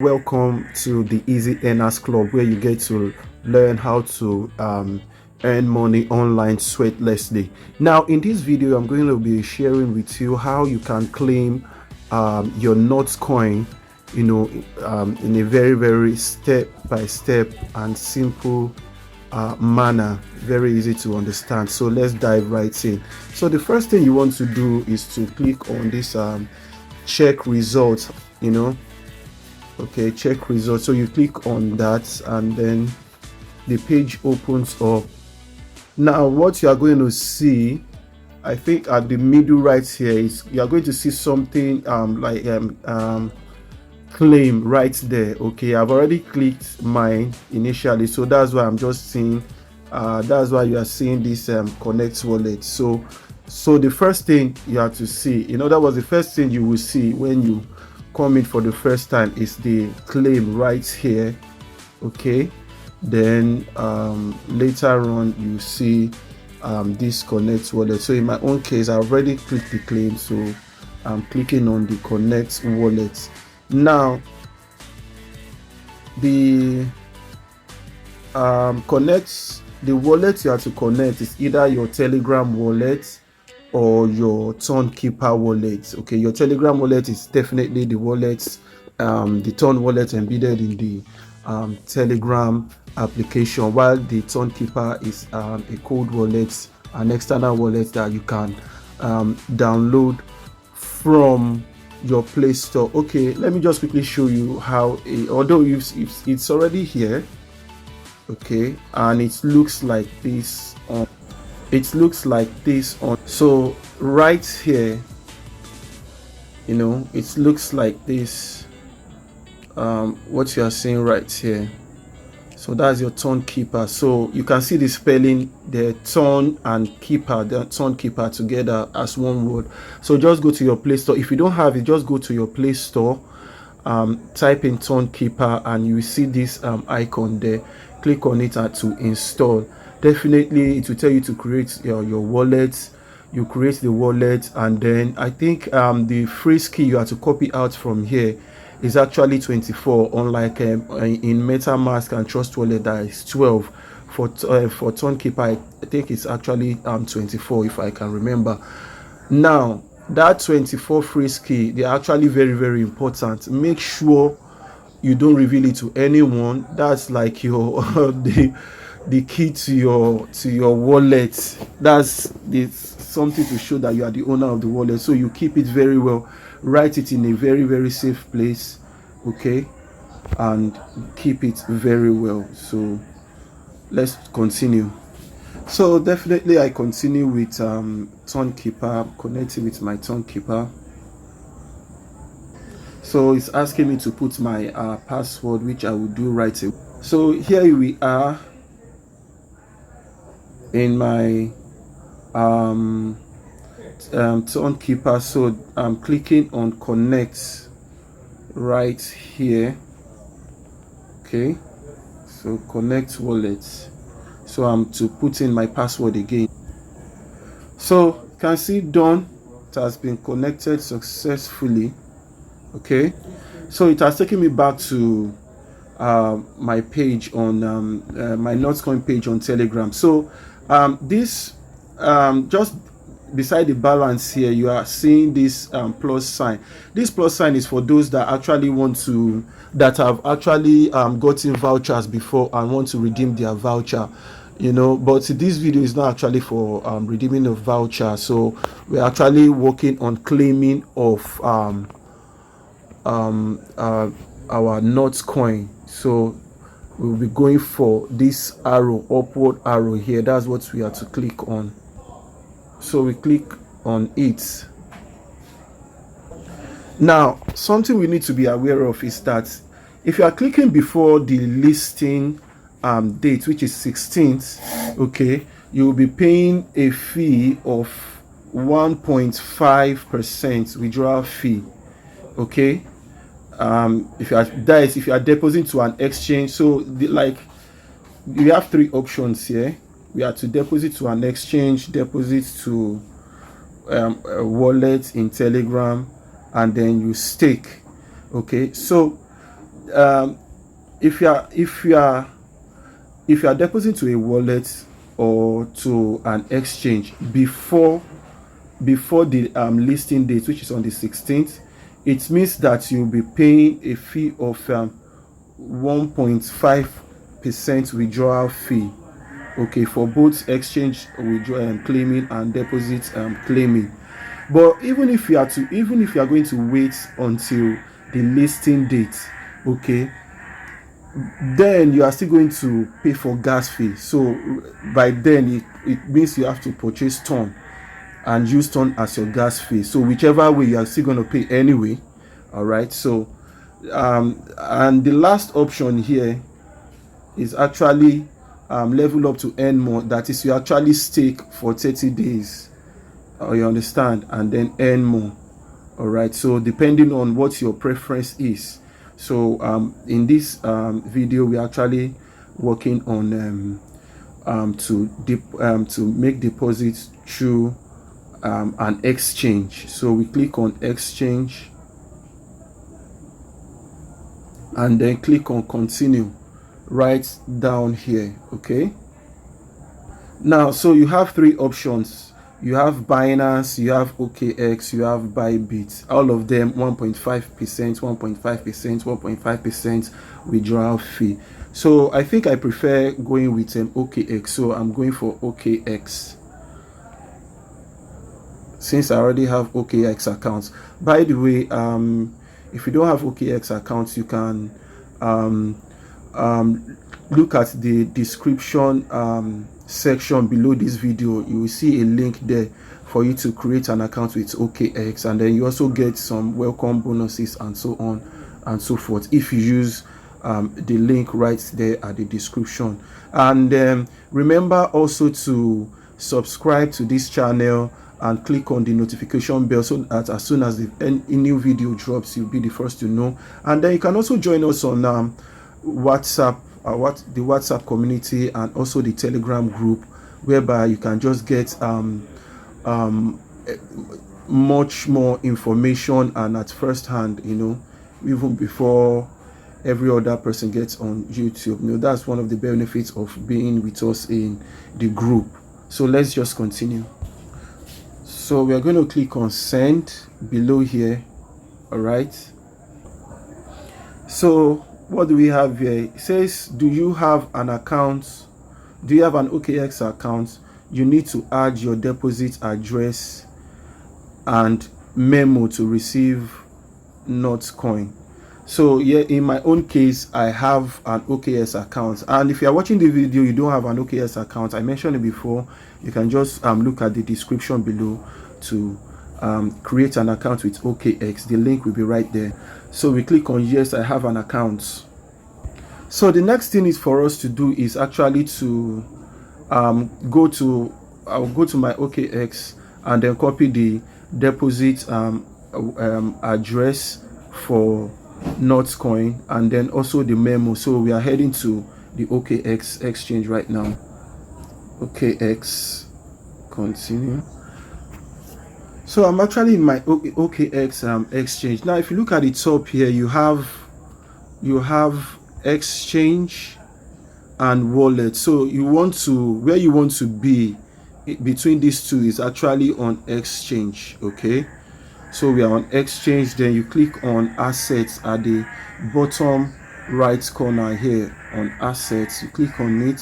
Welcome to the Easy Earners Club, where you get to learn how to earn money online sweatlessly. Now, in this video, I'm going to be sharing with you how you can claim your Notcoin, in a very step-by-step and simple manner, very easy to understand. So let's dive right in. So the first thing you want to do is to click on this check results. Okay, check results. So you click on that and then the page opens up. Now what you are going to see, I think at the middle right here, is you are going to see something claim right there. Okay, I've already clicked mine initially, so that's why I'm just seeing that's why you are seeing this connect wallet. So the first thing you have to see, that was the first thing you will see when you come in for the first time, is the claim right here. Okay, then later on you see this connect wallet. So in my own case, I already clicked the claim, so I'm clicking on the connect wallet. Now the the wallet you have to connect is either your Telegram wallet or your Keeper wallet. Okay, your Telegram wallet is definitely the wallet, the Ton wallet embedded in the Telegram application, while the Keeper is a cold wallet, an external wallet that you can download from your Play Store. Okay, let me just quickly show you how, although it's already here. Okay, and it looks like this on so right here, it looks like this, what you are seeing right here. So that's your Keeper. So you can see the spelling, the Ton and Keeper, the Keeper together as one word. So just go to your Play Store. If you don't have it, just go to your Play Store, type in Keeper, and you will see this icon there. Click on it and to install. Definitely it will tell you to create your wallet. You create the wallet, and then I think the phrase key you have to copy out from here is actually 24, unlike in MetaMask and Trust Wallet that is 12. For Keeper, I think it's actually 24, if I can remember. Now that 24 phrase key, they're actually very important. Make sure you don't reveal it to anyone. That's like your the key to your wallet. That's something to show that you are the owner of the wallet. So you keep it very well, write it in a very safe place, okay, and keep it very well. So let's continue. So definitely I continue with Keeper, connecting with my Keeper. So it's asking me to put my password, which I will do right away. So here we are in my Keeper. So I'm clicking on connect right here. Okay, so connect wallet. So I'm to put in my password again. So you can see done. It has been connected successfully. Okay, so it has taken me back to my page on my Notcoin page on Telegram. So this just beside the balance here, you are seeing this plus sign. This plus sign is for those that actually that have actually gotten vouchers before and want to redeem their voucher. But this video is not actually for redeeming a voucher. So we're actually working on claiming of our Notcoin. So we'll be going for this arrow, upward arrow here. That's what we have to click on. So we click on it. Now something we need to be aware of is that if you are clicking before the listing date, which is 16th, okay, you will be paying a fee of 1.5% withdrawal fee. Okay, if you are depositing to an exchange, so we have three options here. We have to deposit to an exchange, deposit to a wallet in Telegram, and then you stake. Okay, so if you are depositing to a wallet or to an exchange before the listing date, which is on the 16th, it means that you'll be paying a fee of 1.5% withdrawal fee, okay, for both exchange withdrawal claiming and deposit claiming. But even if you are going to wait until the listing date, okay, then you are still going to pay for gas fee. So by then it means you have to purchase ton and use ton as your gas fee. So whichever way, you are still going to pay anyway. All right. So and the last option here is actually level up to earn more. That is, you actually stake for 30 days, you understand, and then earn more. All right. So depending on what your preference is. So in this video, we're actually working on to make deposits through an exchange. So we click on exchange and then click on continue right down here. Okay, now so you have three options. You have Binance, you have OKX, you have Bybit. All of them 1.5%, 1.5%, 1.5% withdrawal fee. So I think I prefer going with OKX. So I'm going for OKX, since I already have OKX accounts. By the way, if you don't have OKX accounts, you can look at the description section below this video. You will see a link there for you to create an account with OKX, and then you also get some welcome bonuses and so on and so forth if you use the link right there at the description. And remember also to subscribe to this channel and click on the notification bell, so that as soon as a new video drops, you'll be the first to know. And then you can also join us on WhatsApp, the WhatsApp community, and also the Telegram group, whereby you can just get much more information and at first hand, even before every other person gets on YouTube. That's one of the benefits of being with us in the group. So let's just continue. So we are going to click on send below here. All right, so what do we have here? It says, do you have an account? Do you have an OKX account? You need to add your deposit address and memo to receive Notcoin. So yeah, in my own case, I have an OKX account. And if you are watching the video, you don't have an OKX account, I mentioned it before, you can just look at the description below to create an account with OKX. The link will be right there. So we click on yes, I have an account. So the next thing is for us to do is actually to I'll go to my OKX and then copy the deposit address for Notcoin, and then also the memo. So we are heading to the OKX exchange right now. OKX, continue. So I'm actually in my OKX exchange. Now if you look at the top here, you have exchange and wallet. So where you want to be between these two is actually on exchange. Okay, so we are on exchange. Then you click on assets at the bottom right corner here on assets. You click on it,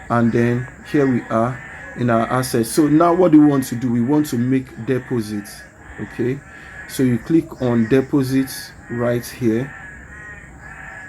and then here we are in our assets. So now what do we want to do? We want to make deposits. Okay, so you click on deposits right here.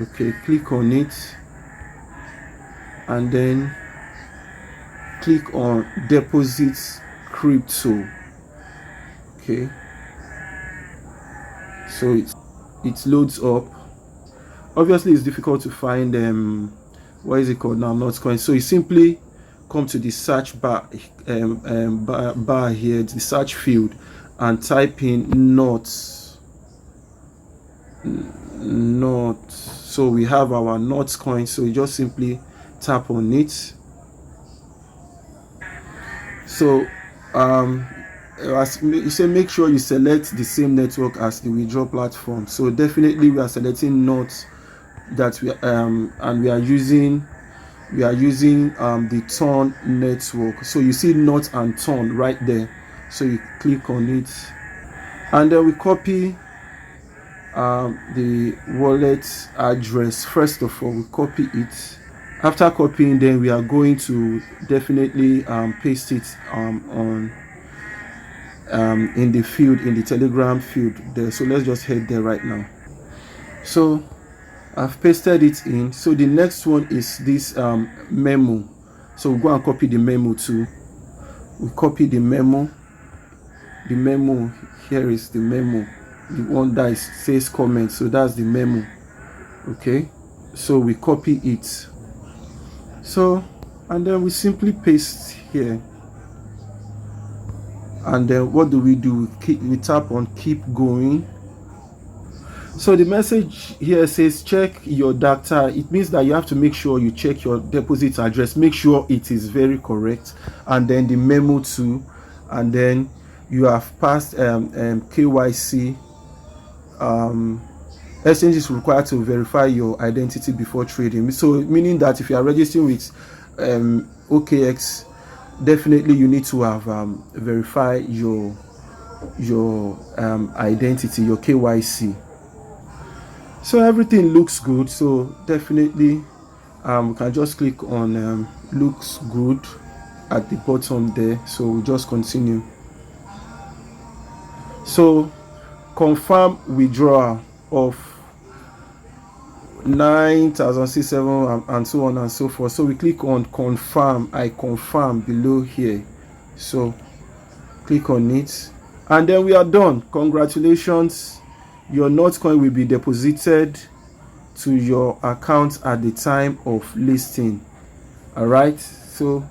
Okay, click on it, and then click on deposits crypto. Okay, so it loads up. Obviously it's difficult to find what is it called now, Notcoin. So you simply come to the search bar bar here, the search field, and type in not. So we have our Notcoin. So you just simply tap on it. So as you say, make sure you select the same network as the withdraw platform. So definitely we are selecting not that we and we are using the Ton network. So you see Not and Ton right there, so you click on it, and then we copy the wallet address. First of all, we copy it. After copying, then we are going to definitely paste it on in the field, in the Telegram field there. So let's just head there right now. So I've pasted it in. So the next one is this memo. So we'll go and copy the memo too. We copy the memo. The memo here is the memo, the one that says comment. So that's the memo. Okay, so we copy it. So and then we simply paste here. And then what do? We tap on keep going. So the message here says check your data. It means that you have to make sure you check your deposit address, make sure it is very correct, and then the memo too, and then you have passed KYC. Exchange is required to verify your identity before trading. So meaning that if you are registering with OKX, definitely you need to have verified your identity, your KYC. So everything looks good. So definitely we can just click on looks good at the bottom there. So we just continue. So confirm withdrawal of 9,067 and so on and so forth. So we click on confirm. I confirm below here. So click on it, and then we are done. Congratulations, your Notcoin will be deposited to your account at the time of listing. All right, so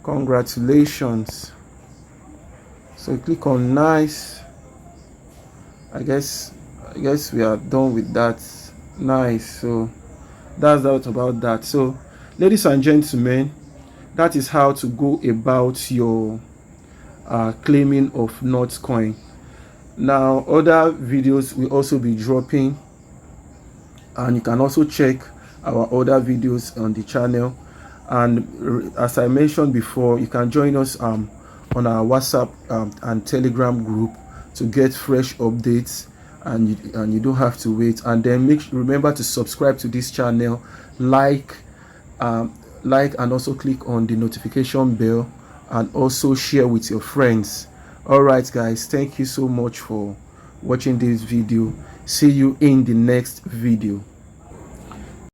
congratulations. So click on nice. I guess we are done with that. Nice. So that's that about that. So ladies and gentlemen, that is how to go about your claiming of Notcoin. Now other videos will also be dropping, and you can also check our other videos on the channel. And as I mentioned before, you can join us on our WhatsApp and Telegram group to get fresh updates, and you don't have to wait. And then remember to subscribe to this channel, like and also click on the notification bell, and also share with your friends. All right guys, thank you so much for watching this video. See you in the next video.